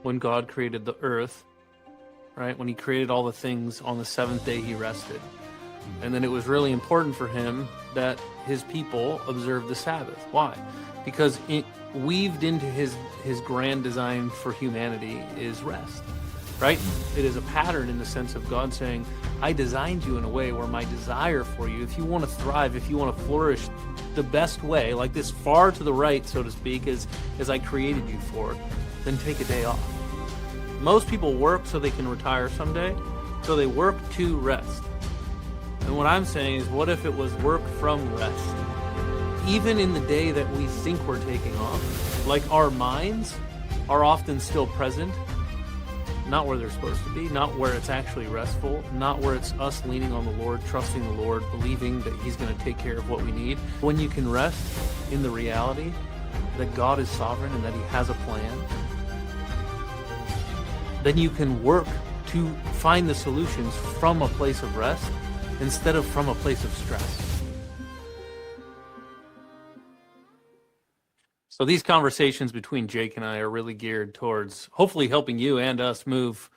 when God created the earth, right? When he created all the things on the seventh day, he rested. And then it was really important for him that his people observe the Sabbath. Why? Because weaved into his grand design for humanity is rest, right? It is a pattern in the sense of God saying, I designed you in a way where my desire for you, if you want to thrive, if you want to flourish the best way, like this far to the right, so to speak, as I created you for, then take a day off. Most people work so they can retire someday, so they work to rest. And what I'm saying is, what if it was work from rest? Even in the day that we think we're taking off, like our minds are often still present, not where they're supposed to be, not where it's actually restful, not where it's us leaning on the Lord, trusting the Lord, believing that he's going to take care of what we need. When you can rest in the reality that God is sovereign and that he has a plan, then you can work to find the solutions from a place of rest instead of from a place of stress. So these conversations between Jake and I are really geared towards hopefully helping you and us move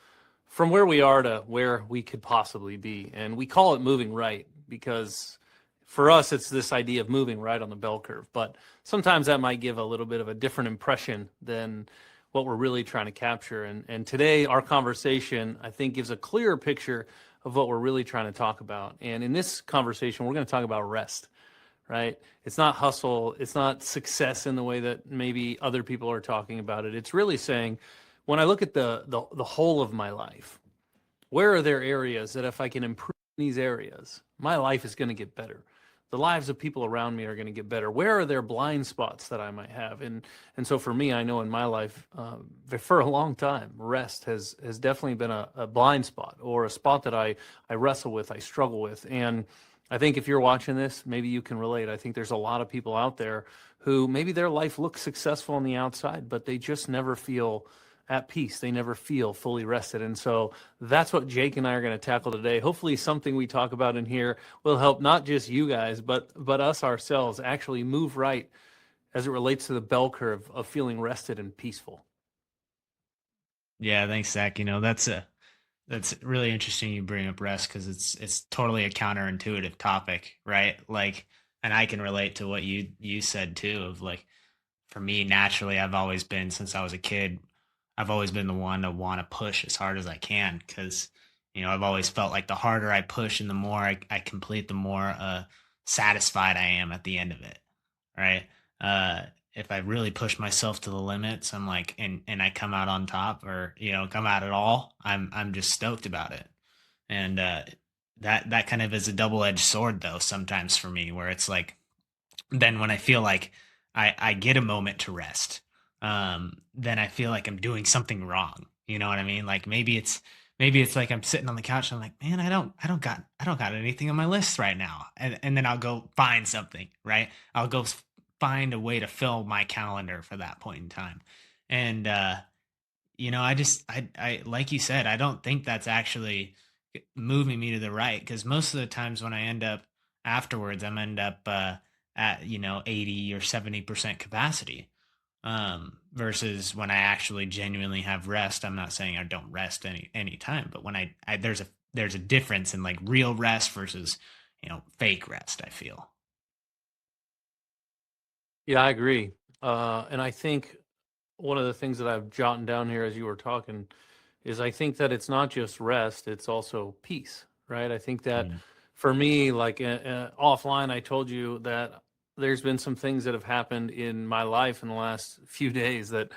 from where we are to where we could possibly be. And we call it moving right because for us, it's this idea of moving right on the bell curve. But sometimes that might give a little bit of a different impression than what we're really trying to capture. And today, our conversation, I think, gives a clearer picture of what we're really trying to talk about. And in this conversation, we're going to talk about rest, right? It's not hustle. It's not success in the way that maybe other people are talking about it. It's really saying, when I look at the whole of my life, where are there areas that if I can improve these areas, my life is going to get better? The lives of people around me are going to get better. Where are there blind spots that I might have? And so for me, I know in my life, for a long time, rest has definitely been a blind spot or a spot that I wrestle with, I struggle with. And I think if you're watching this, maybe you can relate. I think there's a lot of people out there who maybe their life looks successful on the outside, but they just never feel at peace. They never feel fully rested. And so that's what Jake and I are going to tackle today. Hopefully something we talk about in here will help not just you guys, but us ourselves actually move right as it relates to the bell curve of feeling rested and peaceful. Yeah, thanks, Zach. That's really interesting you bring up rest because it's totally a counterintuitive topic, right? Like, and I can relate to what you said too. Of like, for me, naturally, I've always been since I was a kid. I've always been the one to want to push as hard as I can because I've always felt like the harder I push and the more I complete, the more satisfied I am at the end of it, right? Uh, if I really push myself to the limits, I'm like, and I come out on top, or come out at all, I'm just stoked about it. And that kind of is a double edged sword, though. Sometimes for me, where it's like, then when I feel like I get a moment to rest, then I feel like I'm doing something wrong. You know what I mean? Like maybe it's like I'm sitting on the couch and I'm like, man, I don't got anything on my list right now. And then I'll go find something, right? I'll go find a way to fill my calendar for that point in time. And I like you said, I don't think that's actually moving me to the right, because most of the times when I end up afterwards, I'm end up at 80 or 70% capacity, versus when I actually genuinely have rest. I'm not saying I don't rest any time, but when I there's a difference in like real rest versus fake rest, I feel. Yeah, I agree. And I think one of the things that I've jotted down here as you were talking is I think that it's not just rest, it's also peace, right? I think that Mm. for me, like offline, I told you that there's been some things that have happened in my life in the last few days that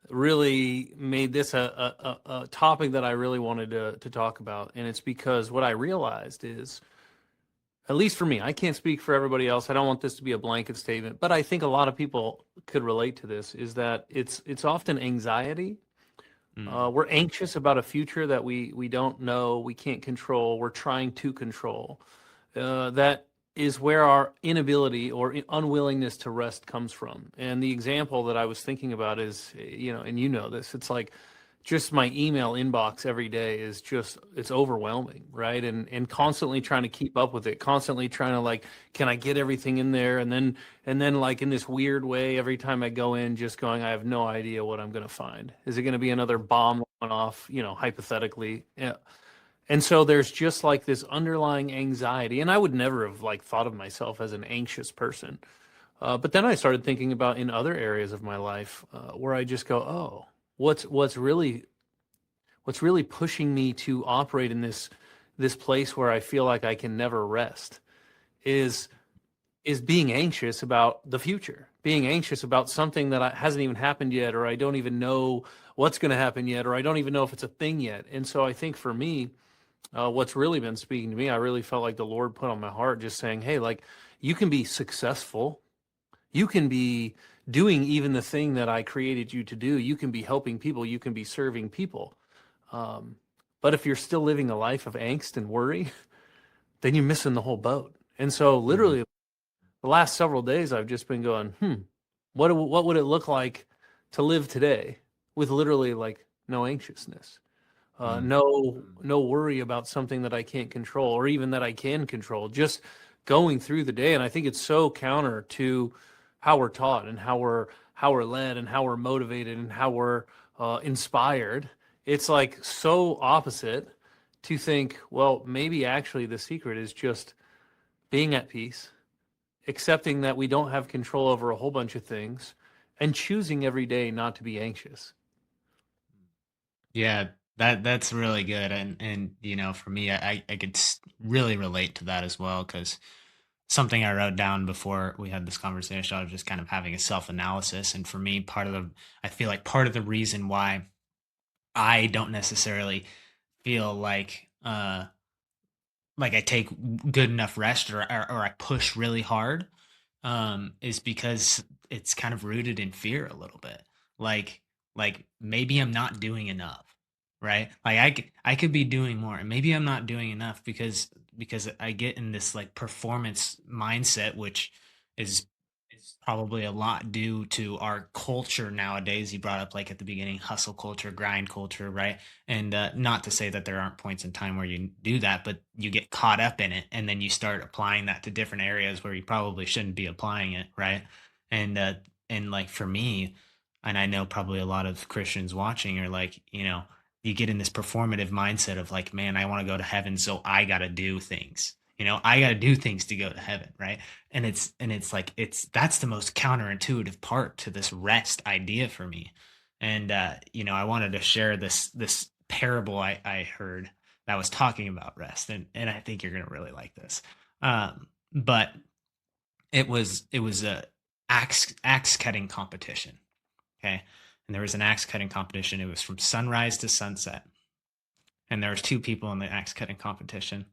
really made this a topic that I really wanted to talk about. And it's because what I realized is, at least for me, I can't speak for everybody else. I don't want this to be a blanket statement, but I think a lot of people could relate to this, is that it's often anxiety. Mm. We're anxious about a future that we don't know, we can't control, we're trying to control. That is where our inability or unwillingness to rest comes from. And the example that I was thinking about is, and you know this, it's like just my email inbox every day is just it's overwhelming, right? And constantly trying to keep up with it, constantly trying to like, can I get everything in there? And then like in this weird way, every time I go in, just going, I have no idea what I'm going to find. Is it going to be another bomb going off, hypothetically? Yeah. And so there's just like this underlying anxiety, and I would never have like thought of myself as an anxious person. But then I started thinking about in other areas of my life where I just go, oh, what's really pushing me to operate in this place where I feel like I can never rest is is being anxious about the future, being anxious about something that hasn't even happened yet, or I don't even know what's going to happen yet, or I don't even know if it's a thing yet. And so I think for me, what's really been speaking to me, I really felt like the Lord put on my heart just saying, hey, like you can be successful. You can be doing even the thing that I created you to do. You can be helping people. You can be serving people. Um, but if you're still living a life of angst and worry, then you're missing the whole boat. And so, Mhm. literally, the last several days, I've just been going, what would it look like to live today with literally like no anxiousness? Mm. No worry about something that I can't control or even that I can control. Just going through the day, and I think it's so counter to how we're taught and how we're led and how we're motivated and how we're inspired. It's like so opposite to think, well, maybe actually the secret is just being at peace, accepting that we don't have control over a whole bunch of things, and choosing every day not to be anxious. Yeah, that's really good, and for me, I could really relate to that as well because something I wrote down before we had this conversation, I was just kind of having a self analysis, and for me, I feel like part of the reason why I don't necessarily feel like I take good enough rest or I push really hard is because it's kind of rooted in fear a little bit. Like like maybe I'm not doing enough, right? Like I could be doing more, and maybe I'm not doing enough because I get in this like performance mindset, which is is probably a lot due to our culture nowadays. You brought up like at the beginning, hustle culture, grind culture, right? And not to say that there aren't points in time where you do that, but you get caught up in it, and then you start applying that to different areas where you probably shouldn't be applying it, right? And and like for me, and I know probably a lot of Christians watching are like, you get in this performative mindset of like, man, I want to go to heaven, so I got to do things. I got to do things to go to heaven, right? And it's like that's the most counterintuitive part to this rest idea for me. And I wanted to share this parable I heard that was talking about rest, and I think you're gonna really like this. But it was a axe cutting competition. Okay, and there was an axe cutting competition. It was from sunrise to sunset, and there was two people in the axe cutting competition,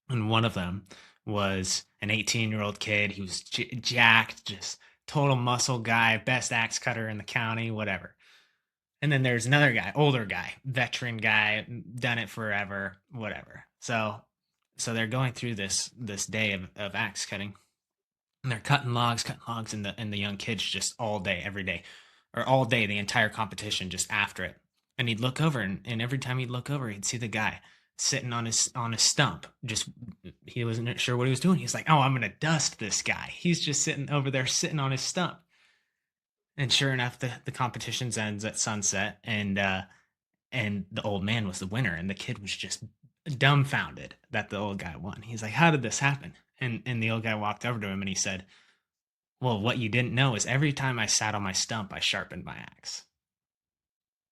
and one of them was an 18-year-old kid. He was jacked, just total muscle guy, best axe cutter in the county, whatever. And then there's another guy, older guy, veteran guy, done it forever, whatever. So they're going through this day of axe cutting, and they're cutting logs, and the young kids just all day, every day, or all day, the entire competition just after it. And he'd look over, and every time he'd look over, he'd see the guy sitting on his stump. Just he wasn't sure what he was doing. He's like, "Oh, I'm gonna dust this guy." He's just sitting over there, sitting on his stump. And sure enough, the competition ends at sunset, and the old man was the winner, and the kid was just dumbfounded that the old guy won. He's like, "How did this happen?" And the old guy walked over to him and he said, "Well, what you didn't know is every time I sat on my stump, I sharpened my axe."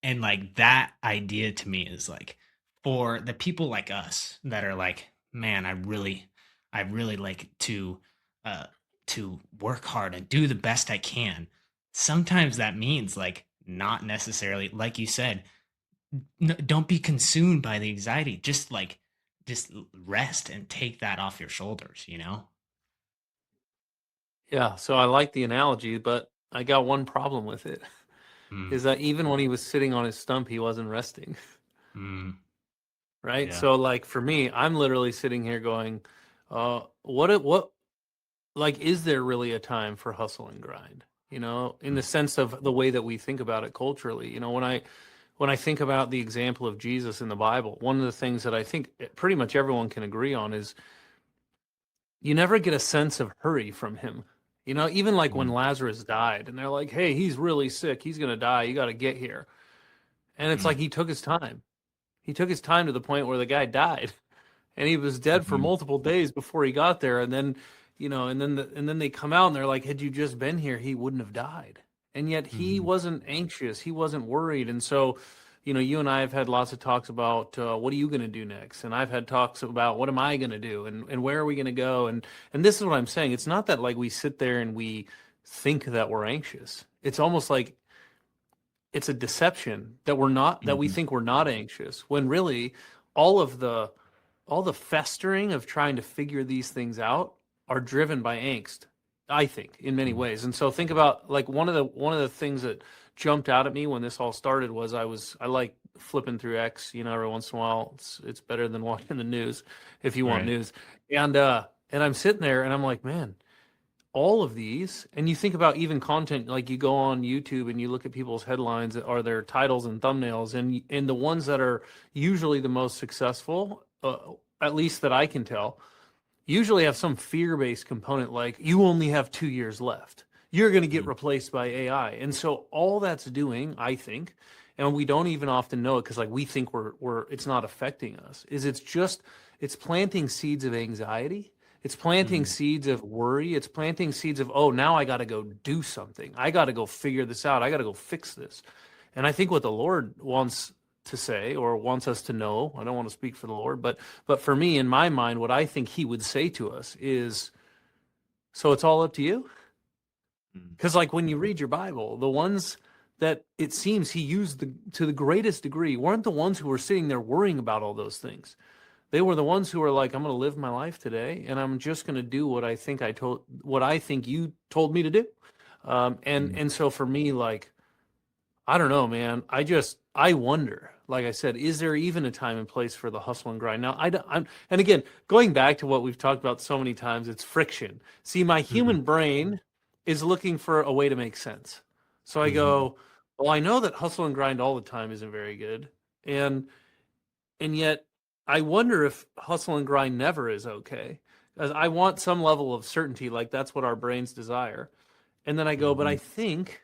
And like that idea to me is like for the people like us that are like, man, I really like uh to work hard and do the best I can. Sometimes that means like not necessarily, like you said, don't be consumed by the anxiety. Just rest and take that off your shoulders. Yeah, so I like the analogy, but I got one problem with it. Mm, Is that even when he was sitting on his stump, he wasn't resting, mm, right? yeah. So like for me, I'm literally sitting here going, what like is there really a time for hustle and grind? In the Mm, sense of the way that we think about it culturally. When when I think about the example of Jesus in the Bible, one of the things that I think pretty much everyone can agree on is you never get a sense of hurry from him. You know, even like when Mm, Lazarus died and they're like, hey, he's really sick. He's going to die. You got to get here. And it's like mm, he took his time. He took his time to the point where the guy died and he was dead for mhm, multiple days before he got there. And then, and then they come out and they're like, had you just been here, he wouldn't have died. And yet he mhm, wasn't anxious. He wasn't worried. And so, you and I have had lots of talks about what are you going to do next? And I've had talks about what am I going to do and where are we going to go? And this is what I'm saying. It's not that like we sit there and we think that we're anxious. It's almost like it's a deception that we mhm, think we're not anxious when really all of the all the festering of trying to figure these things out are driven by angst, I think, in many mhm, ways. And so think about like one of the things that jumped out at me when this all started was I like flipping through X, every once in a while. It's better than watching the news if you want right. news. And I'm sitting there and I'm like, man, all of these, and you think about even content, like you go on YouTube and you look at people's headlines or their titles and thumbnails, and the ones that are usually the most successful, at least that I can tell, usually have some fear-based component like you only have 2 years left. You're going to get Mhm, replaced by AI. And so all that's doing, I think, and we don't even often know it because like we think we're it's not affecting us, is it's planting seeds of anxiety. It's planting mhm, seeds of worry. It's planting seeds of, oh, now I got to go do something. I got to go figure this out. I got to go fix this. And I think what the Lord wants to say or wants us to know, I don't want to speak for the Lord, but for me, in my mind, what I think he would say to us is, so it's all up to you? mhm, Because, like, when you read your Bible, the ones that it seems he used to the greatest degree weren't the ones who were sitting there worrying about all those things. They were the ones who were like, I'm going to live my life today and I'm just going to do what I think you told me to do. mhm, And so for me, like, I don't know, man. I wonder. Like I said, is there even a time and place for the hustle and grind? Now, and again, going back to what we've talked about so many times, it's friction. See, my mhm, human brain is looking for a way to make sense. So I mhm, go, well, I know that hustle and grind all the time isn't very good, and yet I wonder if hustle and grind never is okay. 'Cause I want some level of certainty, like that's what our brains desire. And then I go, but I mhm, think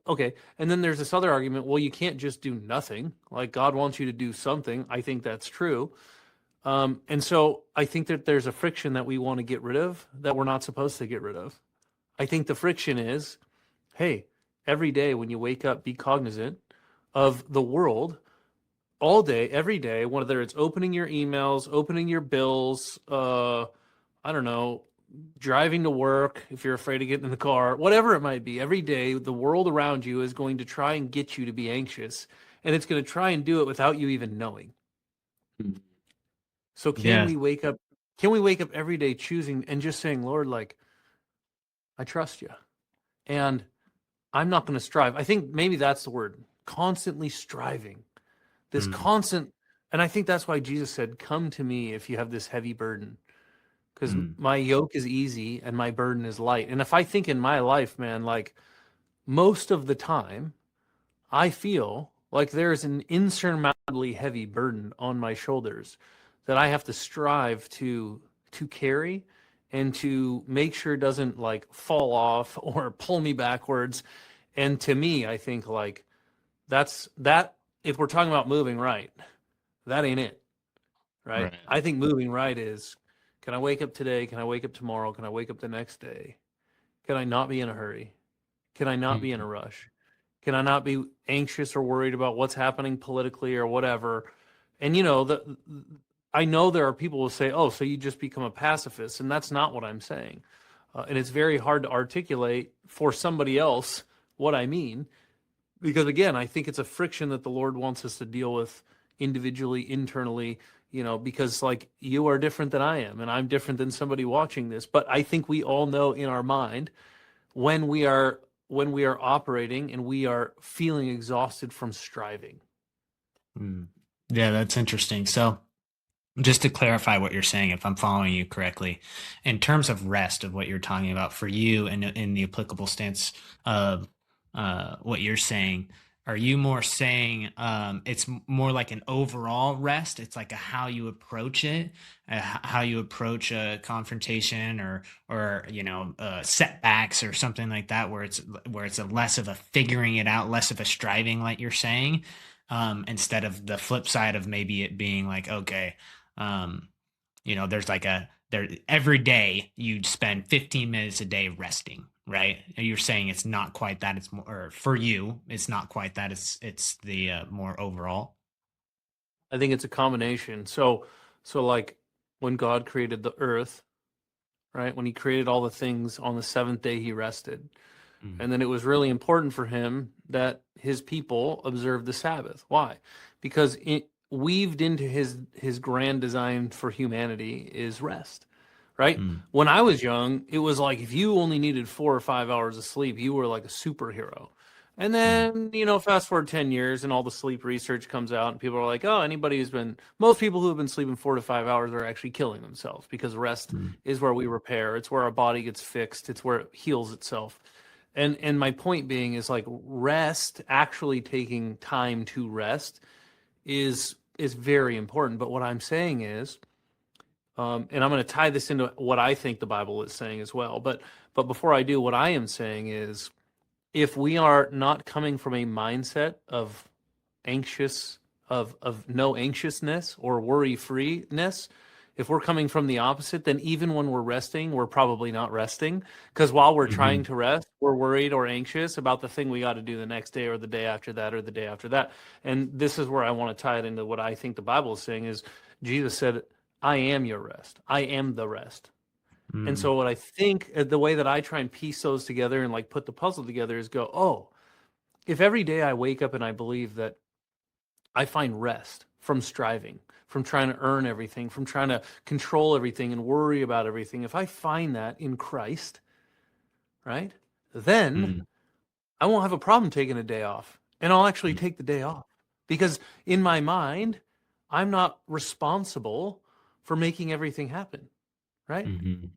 okay. And then there's this other argument. Well, you can't just do nothing. Like God wants you to do something. I think that's true. And so I think that there's a friction that we want to get rid of that we're not supposed to get rid of. I think the friction is, hey, every day when you wake up, be cognizant of the world all day, every day, whether it's opening your emails, opening your bills, I don't know, driving to work, if you're afraid of getting in the car, whatever it might be, every day, the world around you is going to try and get you to be anxious. And it's going to try and do it without you even knowing. mhm. So Yeah. can we wake up every day choosing and just saying, Lord, like, I trust you. And I'm not going to strive. I think maybe that's the word, constantly striving. This Mm, constant, and I think that's why Jesus said, come to me if you have this heavy burden because mm, my yoke is easy and my burden is light. And if I think in my life, man, like most of the time, I feel like there's an insurmountably heavy burden on my shoulders that I have to strive to carry and to make sure it doesn't like fall off or pull me backwards. And to me, I think like that if we're talking about moving right, that ain't it, right? right. I think moving right is can I wake up today? Can I wake up tomorrow? Can I wake up the next day? Can I not be in a hurry? Can I not be in a Mhm, rush? Can I not be anxious or worried about what's happening politically or whatever? And I know there are people who say, "Oh, so you just become a pacifist," and that's not what I'm saying. And it's very hard to articulate for somebody else what I mean because again, I think it's a friction that the Lord wants us to deal with individually, internally, because like you are different than I am and I'm different than somebody watching this, but I think we all know in our mind when we are operating and we are feeling exhausted from striving. mm. Yeah, that's interesting. So, just to clarify what you're saying, if I'm following you correctly, in terms of rest of what you're talking about for you and in the applicable stance of what you're saying, are you more saying it's more like an overall rest? It's like a how you approach it, how you approach a confrontation or setbacks or something like that, where it's a less of a figuring it out, less of a striving, like you're saying, instead of the flip side of maybe it being like, okay, um, there's like there every day you'd spend 15 minutes a day resting, right? You're saying it's not quite that. It's more, or for you, it's not quite that. It's the more overall. I think it's a combination. So like when God created the earth, right? When he created all the things on the seventh day, he rested. Mm, And then it was really important for him that his people observe the Sabbath. Why? Because it weaved into his grand design for humanity is rest, right? mm, When I was young, it was like if you only needed 4 or 5 hours of sleep, you were like a superhero. And mm, then, fast forward 10 years and all the sleep research comes out, and people are like, oh, most people who have been sleeping 4 to 5 hours are actually killing themselves because rest mm, is where we repair. It's where our body gets fixed. It's where it heals itself. And my point being is like rest, actually taking time to rest is very important. But what I'm saying is, and I'm going to tie this into what I think the Bible is saying as well. But before I do, what I am saying is, if we are not coming from a mindset of anxious of no anxiousness or worry freeness, if we're coming from the opposite, then even when we're resting, we're probably not resting, because while we're trying mhm, to rest, we're worried or anxious about the thing we got to do the next day or the day after that or the day after that. And this is where I want to tie it into what I think the Bible is saying is Jesus said, I am your rest. I am the rest. And mm, so what I think, the way that I try and piece those together and like put the puzzle together is go, oh, if every day I wake up and I believe that I find rest from striving, from trying to earn everything, from trying to control everything and worry about everything. If I find that in Christ, right, then mm, I won't have a problem taking a day off. And I'll actually mm, take the day off because in my mind, I'm not responsible for making everything happen, right? mhm,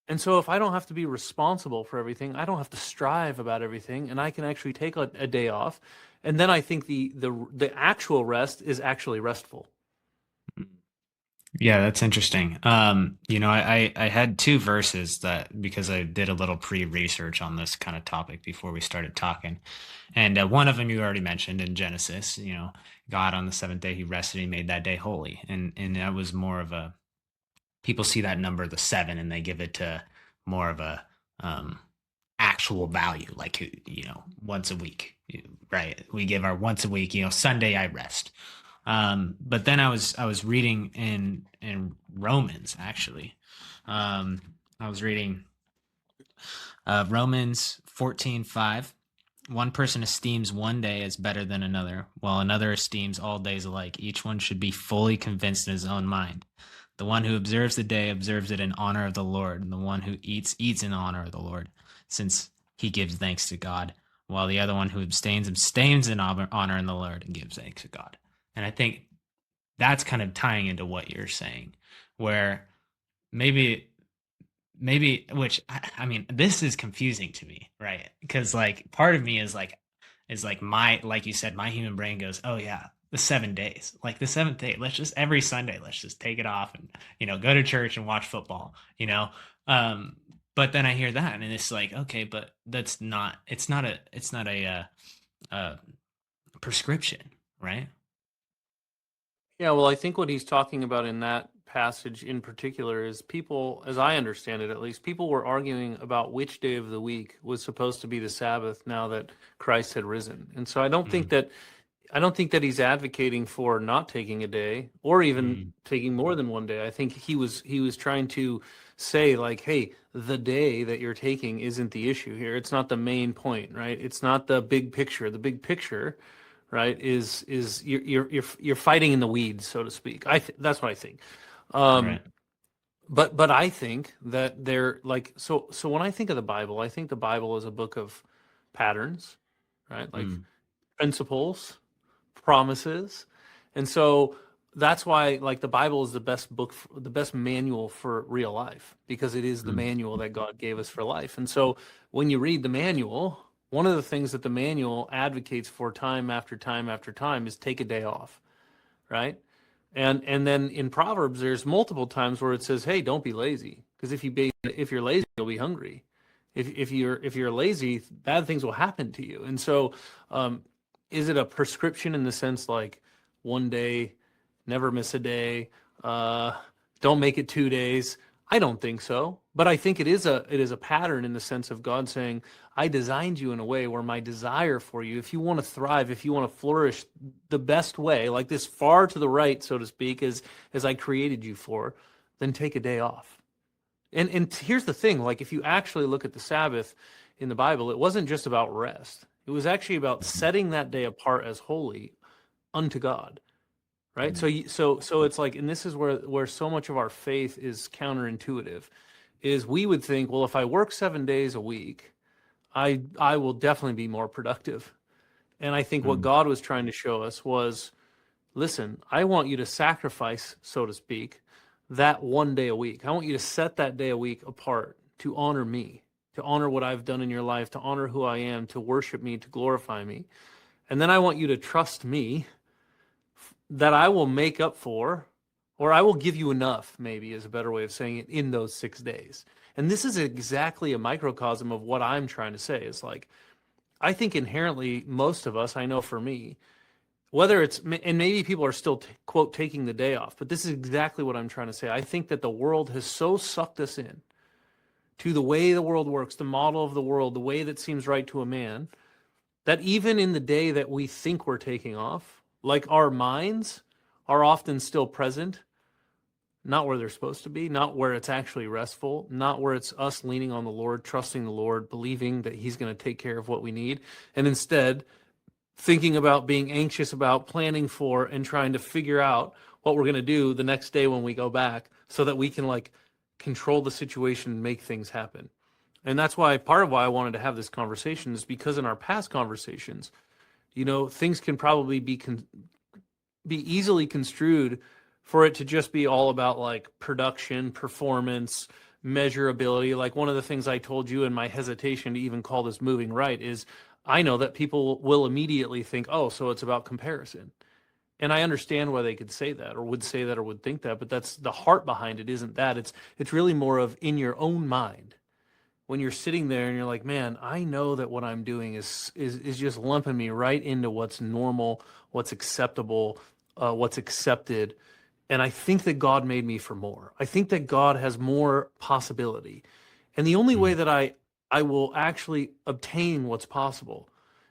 And so if I don't have to be responsible for everything, I don't have to strive about everything, and I can actually take a day off. And then I think the actual rest is actually restful. mm. Yeah, that's interesting. I had two verses that because I did a little pre-research on this kind of topic before we started talking, and one of them you already mentioned in Genesis. God on the seventh day he rested, he made that day holy, and that was more of a people see that number, the seven, and they give it to more of a um, actual value, like once a week, right? We give our once a week. Sunday I rest. But then I was reading in Romans actually. I was reading Romans 14:5. One person esteems one day as better than another, while another esteems all days alike. Each one should be fully convinced in his own mind. The one who observes the day observes it in honor of the Lord, and the one who eats eats in honor of the Lord, since he gives thanks to God, while the other one who abstains abstains in honor in the Lord and gives thanks to God. And I think that's kind of tying into what you're saying, where maybe which I mean this is confusing to me, right? Because like part of me is like my like you said, my human brain goes, oh yeah, the 7 days, like the seventh day, let's just every Sunday let's just take it off and go to church and watch football. um but then I hear that and it's like, okay, but it's not a prescription, right? Yeah, well, I think what he's talking about in that passage in particular is people, as I understand it at least, people were arguing about which day of the week was supposed to be the Sabbath now that Christ had risen. And so Mm, I don't think that he's advocating for not taking a day or even mm, taking more than one day. I think he was trying to say like, hey, the day that you're taking isn't the issue here. It's not the main point, right? It's not the big picture. The big picture, right, is you're fighting in the weeds, so to speak. That's what I think. Um, right. but I think that they're like so when I think of the Bible, I think the Bible is a book of patterns, right? Like Mm, principles, promises. And so that's why like the Bible is the best book, the best manual for real life because it is the mm, manual that God gave us for life. And so when you read the manual, one of the things that the manual advocates for time after time after time is take a day off, right? And then in Proverbs, there's multiple times where it says, "Hey, don't be lazy, because if you're lazy, you'll be hungry. If you're lazy, bad things will happen to you." And so, is it a prescription in the sense like one day, never miss a day, uh, don't make it 2 days? I don't think so, but I think it is a pattern in the sense of God saying, I designed you in a way where my desire for you, if you want to thrive, if you want to flourish the best way, like this far to the right, so to speak, as I created you for, then take a day off. And here's the thing, like if you actually look at the Sabbath in the Bible, it wasn't just about rest. It was actually about setting that day apart as holy unto God. Right? So so it's like, and this is where so much of our faith is counterintuitive, is we would think, well, if I work 7 days a week, I will definitely be more productive. And I think what God was trying to show us was, listen, I want you to sacrifice, so to speak, that one day a week. I want you to set that day a week apart to honor me, to honor what I've done in your life, to honor who I am, to worship me, to glorify me. And then I want you to trust me that I will make up for, or I will give you enough, maybe is a better way of saying it, in those 6 days. And this is exactly a microcosm of what I'm trying to say. It's like, I think inherently, most of us, I know for me, whether it's, and maybe people are still, quote, taking the day off, but this is exactly what I'm trying to say. I think that the world has so sucked us in to the way the world works, the model of the world, the way that seems right to a man, that even in the day that we think we're taking off, like our minds are often still present, not where they're supposed to be, not where it's actually restful, not where it's us leaning on the Lord, trusting the Lord, believing that He's going to take care of what we need, and instead thinking about, being anxious about, planning for, and trying to figure out what we're going to do the next day when we go back so that we can like control the situation and make things happen. And that's why, part of why I wanted to have this conversation is because in our past conversations, things can probably be easily construed for it to just be all about like production, performance, measurability. Like one of the things I told you in my hesitation to even call this moving right is, I know that people will immediately think, oh, so it's about comparison. And I understand why they could say that or would say that or would think that, but that's the heart behind it. Isn't that it's really more of in your own mind when you're sitting there and you're like, man, I know that what I'm doing is just lumping me right into what's normal, what's acceptable, what's accepted. And I think that God made me for more. I think that God has more possibility. And the only way that I will actually obtain what's possible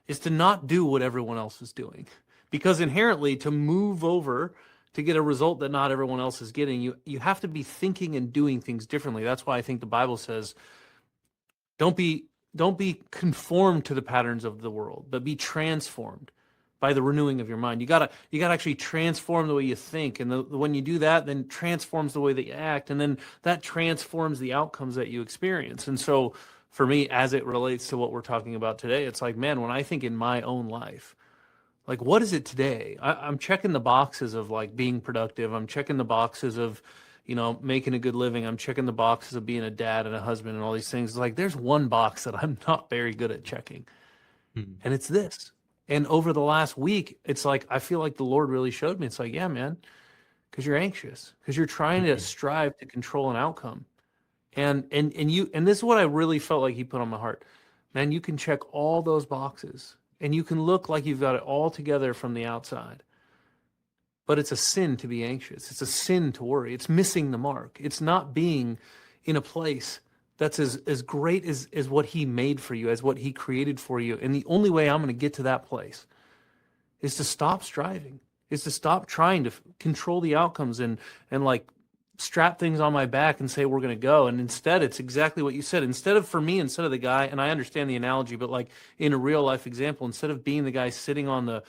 is to not do what everyone else is doing. Because inherently, to move over to get a result that not everyone else is getting, you have to be thinking and doing things differently. That's why I think the Bible says, don't be conformed to the patterns of the world, but be transformed by the renewing of your mind. You gotta actually transform the way you think, and when you do that, then transforms the way that you act, and then that transforms the outcomes that you experience. And so, for me, as it relates to what we're talking about today, it's like, man, when I think in my own life, like, what is it today? I'm checking the boxes of like being productive. I'm checking the boxes of, making a good living. I'm checking the boxes of being a dad and a husband and all these things. It's like, there's one box that I'm not very good at checking, and it's this. And over the last week, it's like, I feel like the Lord really showed me. It's like, yeah, man, because you're anxious, because you're trying to strive to control an outcome. And this is what I really felt like He put on my heart. Man, you can check all those boxes and you can look like you've got it all together from the outside. But it's a sin to be anxious. It's a sin to worry. It's missing the mark. It's not being in a place that's as great as what He made for you, as what He created for you. And the only way I'm going to get to that place is to stop striving, is to stop trying to control the outcomes and like strap things on my back and say we're going to go. And instead, it's exactly what you said. Instead of the guy, and I understand the analogy, but like in a real life example, instead of being the guy sitting on the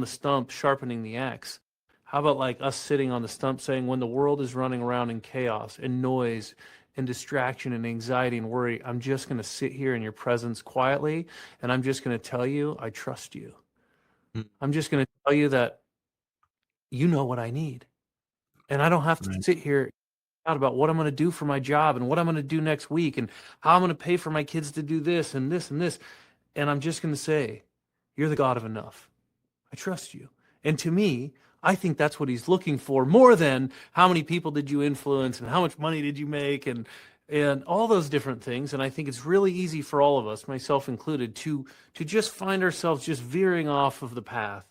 stump sharpening the axe, how about like us sitting on the stump saying, when the world is running around in chaos and noise and distraction and anxiety and worry, I'm just going to sit here in your presence quietly, and I'm just going to tell you, I trust you. I'm just going to tell you that you know what I need. And I don't have to sit here out about what I'm going to do for my job and what I'm going to do next week and how I'm going to pay for my kids to do this and this and this. And I'm just going to say, you're the God of enough. I trust you. And to me, I think that's what he's looking for more than how many people did you influence and how much money did you make and all those different things. And I think it's really easy for all of us, myself included, to just find ourselves just veering off of the path.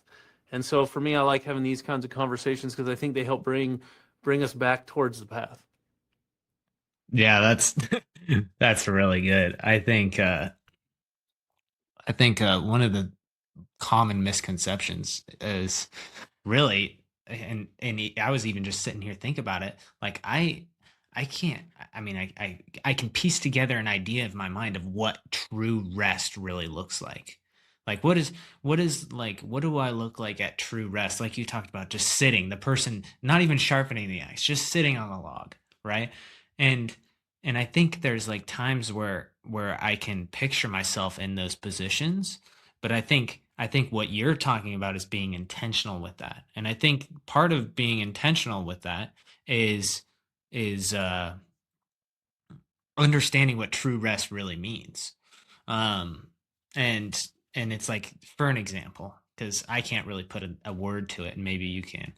And so for me, I like having these kinds of conversations because I think they help bring us back towards the path. Yeah, that's that's really good. I think one of the common misconceptions is really, I was even just sitting here think about it, like I can't, I mean I can piece together an idea of my mind of what true rest really looks like what is like what do I look like at true rest, like you talked about, just sitting, the person not even sharpening the axe, just sitting on the log, right? And and I think there's like times where I can picture myself in those positions, but I think what you're talking about is being intentional with that. And I think part of being intentional with that is is understanding what true rest really means. Um and it's like, for an example, because I can't really put a word to it, and maybe you can.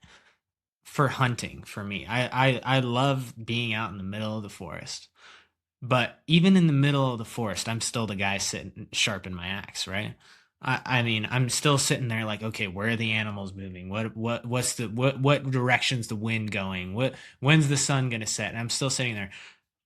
For hunting, for me, I love being out in the middle of the forest. But even in the middle of the forest, I'm still the guy sitting sharpening my axe, right? I mean, I'm still sitting there like, okay, where are the animals moving? What direction's the wind going? When's the sun gonna set? And I'm still sitting there,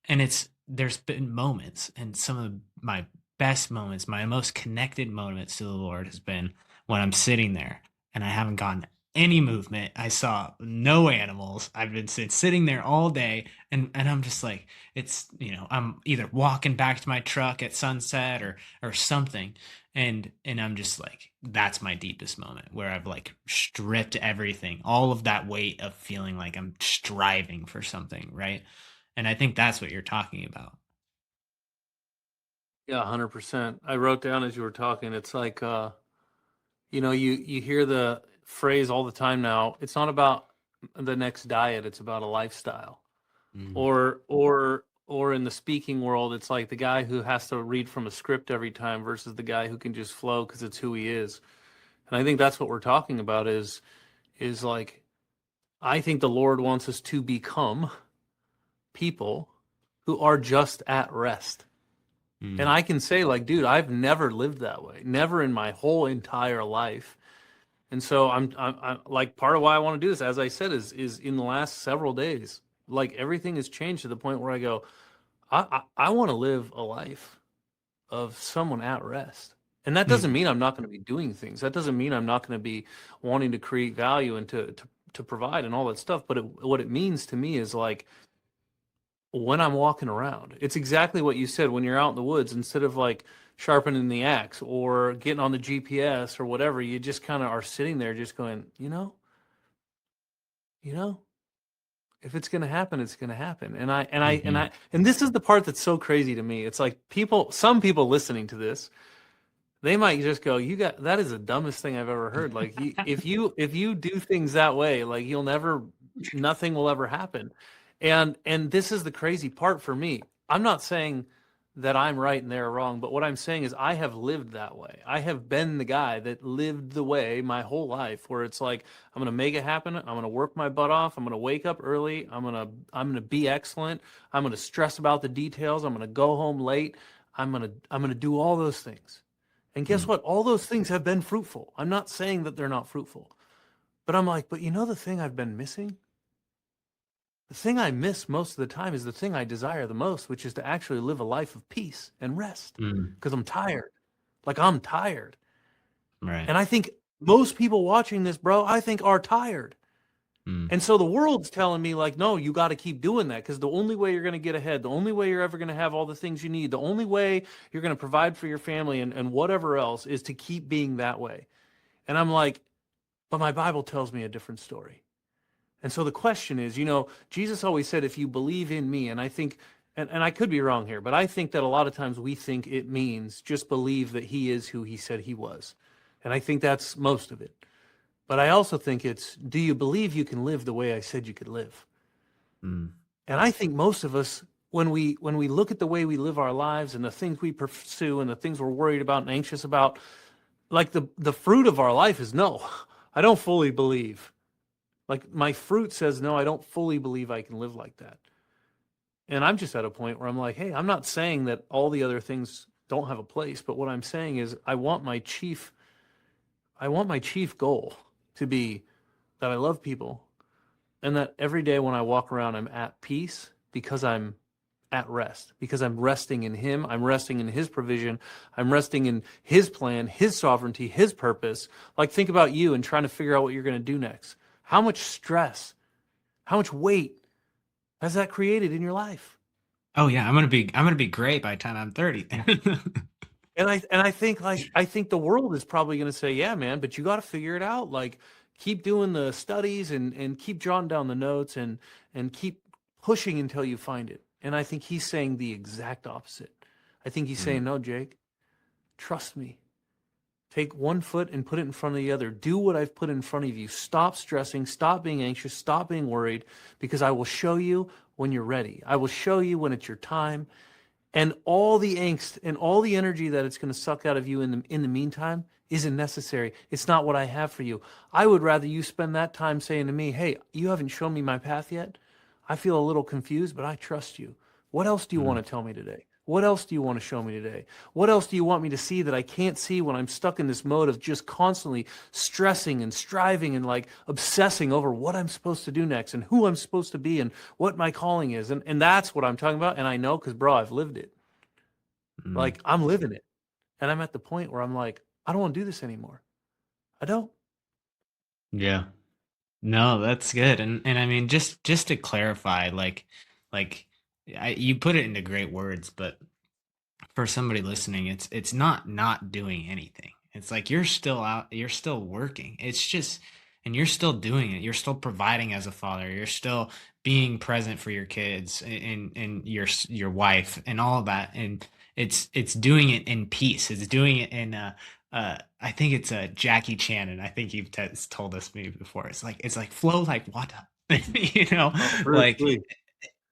and there's been moments, and some of my best moments, my most connected moments to the Lord has been when I'm sitting there and I haven't gotten any movement. I saw no animals. I've been sitting there all day, and I'm just like, it's, I'm either walking back to my truck at sunset or something, and I'm just like, that's my deepest moment, where I've like stripped everything, all of that weight of feeling like I'm striving for something, right? And I think that's what you're talking about. Yeah, 100%. I wrote down as you were talking, it's like you hear the phrase all the time now, it's not about the next diet, it's about a lifestyle. Mm, Or in the speaking world, it's like the guy who has to read from a script every time versus the guy who can just flow because it's who he is. And I think that's what we're talking about is like I think the Lord wants us to become people who are just at rest. And mm, I can say like, dude, I've never lived that way. Never in my whole entire life. And so I'm like, part of why I want to do this, as I said, is in the last several days, like everything has changed to the point where I go, I want to live a life of someone at rest. And that doesn't mm, mean I'm not going to be doing things. That doesn't mean I'm not going to be wanting to create value and to provide and all that stuff. But what it means to me is like when I'm walking around, it's exactly what you said. When you're out in the woods, instead of like sharpening the axe or getting on the GPS or whatever, you just kind of are sitting there just going, you know, if it's going to happen, it's going to happen. mhm. And this is the part that's so crazy to me. It's like some people listening to this, they might just go, "You got that is the dumbest thing I've ever heard." Like if you do things that way, like nothing will ever happen. And this is the crazy part for me. I'm not saying that I'm right and they're wrong, but what I'm saying is I have lived that way. I have been the guy that lived the way my whole life where it's like I'm going to make it happen. I'm going to work my butt off. I'm going to wake up early. I'm going to be excellent. I'm going to stress about the details. I'm going to go home late. I'm going to do all those things. And guess Mm, what? All those things have been fruitful. I'm not saying that they're not fruitful, but I'm like, but you know the thing I've been missing? The thing I miss most of the time is the thing I desire the most, which is to actually live a life of peace and rest mm, because I'm tired. Like I'm tired. right. And I think most people watching this, bro, I think are tired. Mm, And so the world's telling me, like, no, you got to keep doing that because the only way you're going to get ahead, the only way you're ever going to have all the things you need, the only way you're going to provide for your family and whatever else is to keep being that way. And I'm like, but my Bible tells me a different story. And so the question is, Jesus always said, if you believe in me, and I think, and I could be wrong here, but I think that a lot of times we think it means just believe that he is who he said he was. And I think that's most of it. But I also think it's, do you believe you can live the way I said you could live? mm, And I think most of us when we look at the way we live our lives and the things we pursue and the things we're worried about and anxious about, like the fruit of our life is no. I don't fully believe. Like my fruit says no, I don't fully believe I can live like that. And I'm just at a point where I'm like, hey, I'm not saying that all the other things don't have a place, but what I'm saying is I want my chief goal to be that I love people and that every day when I walk around I'm at peace because I'm at rest, because I'm resting in him, I'm resting in his provision, I'm resting in his plan, his sovereignty, his purpose. Like think about you and trying to figure out what you're going to do next. How much stress, how much weight has that created in your life? Oh yeah, I'm gonna be great by the time I'm 30. And I think the world is probably going to say, yeah, man, but you got to figure it out. Like keep doing the studies and keep jotting down the notes and keep pushing until you find it. And I think he's saying the exact opposite. I think he's Mm, saying, no, Jake, trust me. Take one foot and put it in front of the other. Do what I've put in front of you. Stop stressing. Stop being anxious. Stop being worried because I will show you when you're ready. I will show you when it's your time. And all the angst and all the energy that it's going to suck out of you in the meantime isn't necessary. It's not what I have for you. I would rather you spend that time saying to me, hey, you haven't shown me my path yet. I feel a little confused, but I trust you. What else do you mm. want to tell me today? What else do you want to show me today? What else do you want me to see that I can't see when I'm stuck in this mode of just constantly stressing and striving and like obsessing over what I'm supposed to do next and who I'm supposed to be and what my calling is? And that's what I'm talking about. And I know because, bro, I've lived it. Mm. Like I'm living it. And I'm at the point where I'm like, I don't want to do this anymore. I don't. Yeah. No, that's good. And I mean, just to clarify, like you put it into great words, but for somebody listening, it's not doing anything. It's like you're still out, you're still working. It's just, and you're still doing it. You're still providing as a father. You're still being present for your kids and your wife and all of that. And it's doing it in peace. It's doing it in I think it's a Jackie Chan, and I think you've told us maybe before. It's like flow like water, you know, Oh, Bruce like Lee.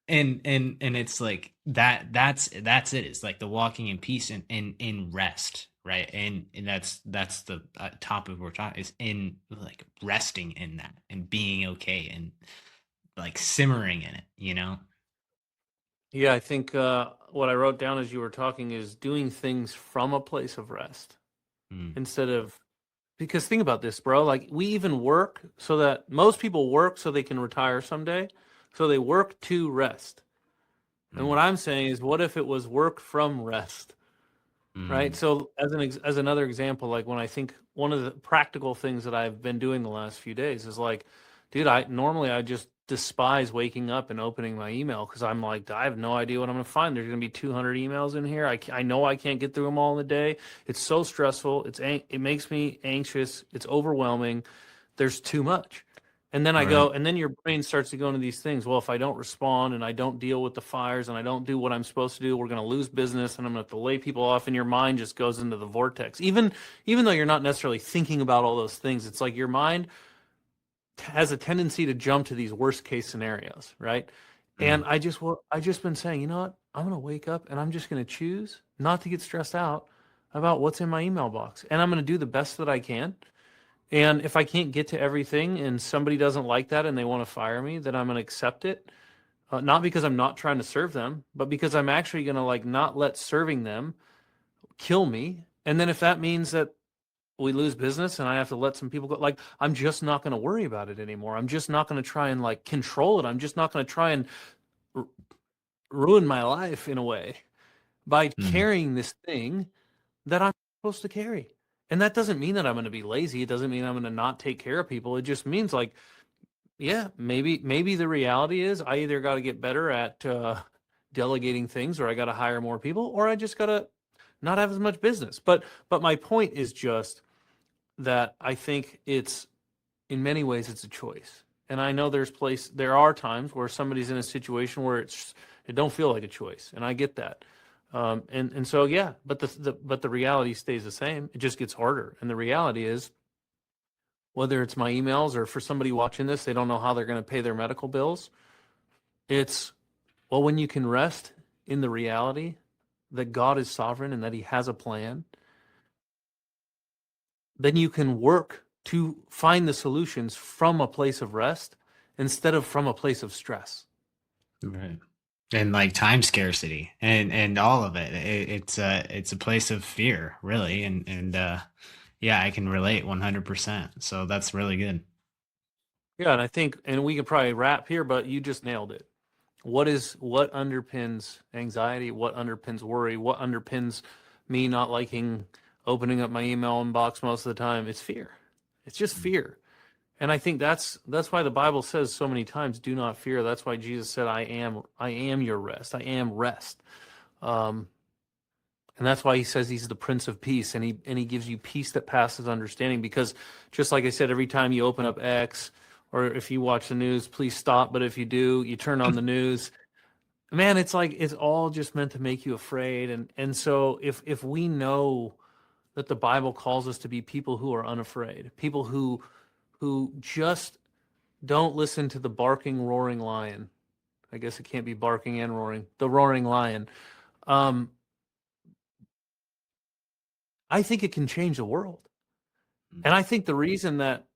and it's like that's it. It's like the walking in peace and in rest, right? And that's the topic we're talking is in like resting in that and being okay and like simmering in it, you know. Yeah, I think what I wrote down as you were talking is doing things from a place of rest Mm, instead of because think about this, bro. Like we even work so that most people work so they can retire someday. So they work to rest. And what mm, I'm saying is, what if it was work from rest? Right. mm, So as another example, like when I think one of the practical things that I've been doing the last few days is like, dude, I just despise waking up and opening my email because I'm like, I have no idea what I'm going to find. There's going to be 200 emails in here. I know I can't get through them all in a day. It's so stressful. It makes me anxious. It's overwhelming. There's too much. And then I right. go, and then your brain starts to go into these things. Well, if I don't respond and I don't deal with the fires and I don't do what I'm supposed to do, we're going to lose business and I'm going to have to lay people off. And your mind just goes into the vortex. Even though you're not necessarily thinking about all those things, it's like your mind has a tendency to jump to these worst case scenarios, right? Mm, And I just been saying, you know what? I'm going to wake up and I'm just going to choose not to get stressed out about what's in my email box, and I'm going to do the best that I can. And if I can't get to everything and somebody doesn't like that and they want to fire me, then I'm going to accept it. Not because I'm not trying to serve them, but because I'm actually going to like not let serving them kill me. And then if that means that we lose business and I have to let some people go, like I'm just not going to worry about it anymore. I'm just not going to try and like control it. I'm just not going to try and r- ruin my life in a way by mm, carrying this thing that I'm supposed to carry. And that doesn't mean that I'm going to be lazy. It doesn't mean I'm going to not take care of people. It just means like, yeah, maybe the reality is I either got to get better at delegating things, or I got to hire more people, or I just got to not have as much business. But my point is just that I think it's in many ways it's a choice. And I know there are times where somebody's in a situation where it don't feel like a choice, and I get that. And so yeah, but the reality stays the same. It just gets harder. And the reality is whether it's my emails or for somebody watching this, they don't know how they're going to pay their medical bills. It's Well, when you can rest in the reality that God is sovereign and that he has a plan, then you can work to find the solutions from a place of rest instead of from a place of stress. Right. And like time scarcity and all of it. It's a place of fear, really. And yeah, I can relate 100%. So that's really good. Yeah, and I think, and we could probably wrap here, but you just nailed it. What underpins anxiety? What underpins worry? What underpins me not liking opening up my email inbox most of the time? It's fear. It's just fear. And I think that's why the Bible says so many times, "Do not fear." That's why Jesus said, I am your rest. I am rest." Um, and that's why he says he's the Prince of Peace, and he gives you peace that passes understanding. Because just like I said, every time you open up X, or if you watch the news, please stop. But if you do, you turn on the news, man, it's like it's all just meant to make you afraid. And so if we know that the Bible calls us to be people who are unafraid, people who just don't listen to the barking, roaring lion. I guess it can't be barking and roaring. The roaring lion. Um, I think it can change the world. And I think the reason that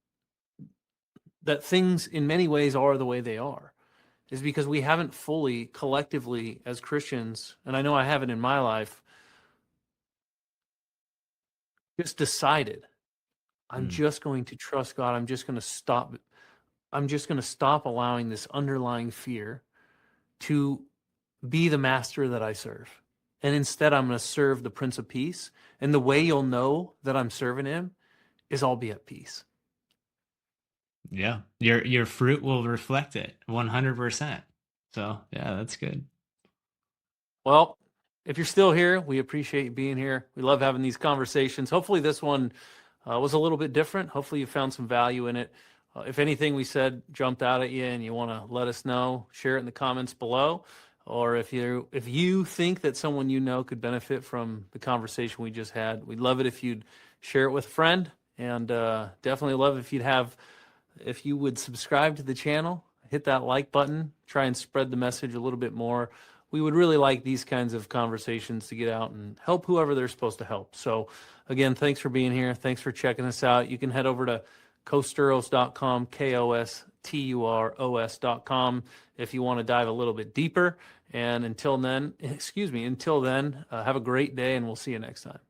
things in many ways are the way they are is because we haven't fully, collectively, as Christians, and I know I haven't in my life, just decided I'm Mm. just going to trust God. I'm just going to stop. I'm just going to stop allowing this underlying fear to be the master that I serve. And instead, I'm going to serve the Prince of Peace. And the way you'll know that I'm serving him is I'll be at peace. Yeah. Your fruit will reflect it 100%. So yeah, that's good. Well, if you're still here, we appreciate you being here. We love having these conversations. Hopefully, this one was a little bit different. Hopefully, you found some value in it. If anything we said jumped out at you and you want to let us know, share it in the comments below. Or if you think that someone you know could benefit from the conversation we just had, we'd love it if you'd share it with a friend, and definitely love if you would subscribe to the channel, hit that like button, try and spread the message a little bit more. We would really like these kinds of conversations to get out and help whoever they're supposed to help. So again, thanks for being here. Thanks for checking us out. You can head over to kosturos.com, kosturos.com, if you want to dive a little bit deeper. And until then, have a great day, and we'll see you next time.